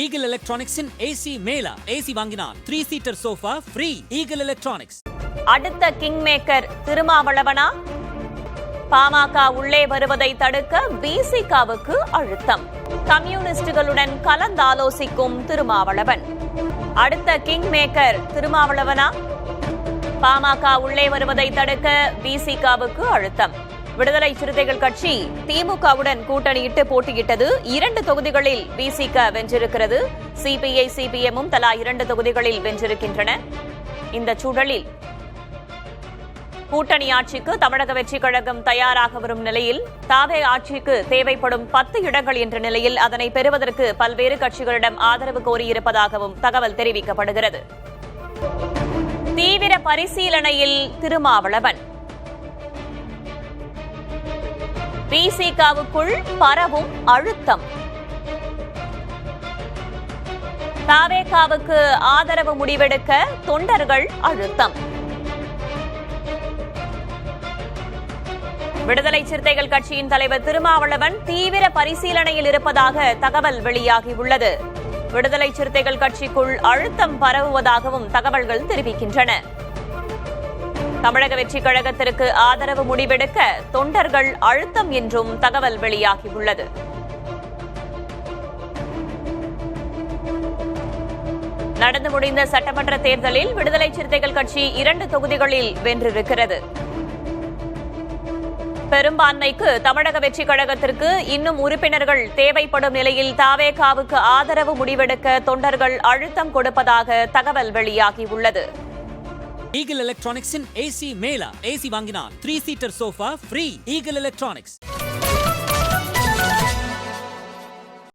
Eagle எலக்ட்ரானிக்ஸின் AC மேலா. AC வாங்கினால் 3 seater sofa free. Eagle electronics. அடுத்த king maker திருமாவளவனா? PMK உள்ளே வருவதை தடுக்க பிசிகவுக்கு அழுத்தம். கம்யூனிஸ்டுகளுடன் கலந்தாலோசிக்கும் திருமாவளவன். அடுத்த கிங் மேக்கர் திருமாவளவனா? பாமக உள்ளே வருவதை தடுக்க பிசிகவுக்கு அழுத்தம். விடுதலை சிறுத்தைகள் கட்சி திமுகவுடன் கூட்டணியிட்டு போட்டியிட்டது. 2 தொகுதிகளில் பிசிக வென்றிருக்கிறது. சிபிஐ சிபிஎம்மும் தலா 2 தொகுதிகளில் வென்றிருக்கின்றன. இந்த சூழலில் கூட்டணி ஆட்சிக்கு தமிழக வெற்றிக் கழகம் தயாராக வரும் நிலையில் தாவே ஆட்சிக்கு தேவைப்படும் 10 இடங்கள் என்ற நிலையில் அதனை பெறுவதற்கு பல்வேறு கட்சிகளிடம் ஆதரவு கோரியிருப்பதாகவும் தகவல் தெரிவிக்கப்படுகிறது. தீவிர பரிசீலனையில் திருமாவளவன். பிசிகவுக்குள் பரவும் அழுத்தம். தாவேகாவுக்கு ஆதரவு முடிவெடுக்க தொண்டர்கள் அழுத்தம். விடுதலை சிறுத்தைகள் கட்சியின் தலைவர் திருமாவளவன் தீவிர பரிசீலனையில் இருப்பதாக தகவல் வெளியாகியுள்ளது. விடுதலை சிறுத்தைகள் கட்சிக்குள் அழுத்தம் பரவுவதாகவும் தகவல்கள் தெரிவிக்கின்றன. தமிழக வெற்றிக் கழகத்திற்கு ஆதரவு முடிவெடுக்க தொண்டர்கள் அழுத்தம் என்றும் தகவல் வெளியாகியுள்ளது. நடந்து முடிந்த சட்டமன்ற தேர்தலில் விடுதலை சிறுத்தைகள் கட்சி 2 தொகுதிகளில் வென்றிருக்கிறது. பெரும்பான்மைக்கு தமிழக வெற்றிக் கழகத்திற்கு இன்னும் உறுப்பினர்கள் தேவைப்படும் நிலையில் தாவேகாவுக்கு ஆதரவு முடிவெடுக்க தொண்டர்கள் அழுத்தம் கொடுப்பதாக தகவல் வெளியாகியுள்ளது. ஈகிள் எலக்ட்ரானிக்ஸின் ஏசி மேலா. ஏசி வாங்கினால் 3 seater sofa free. Eagle electronics.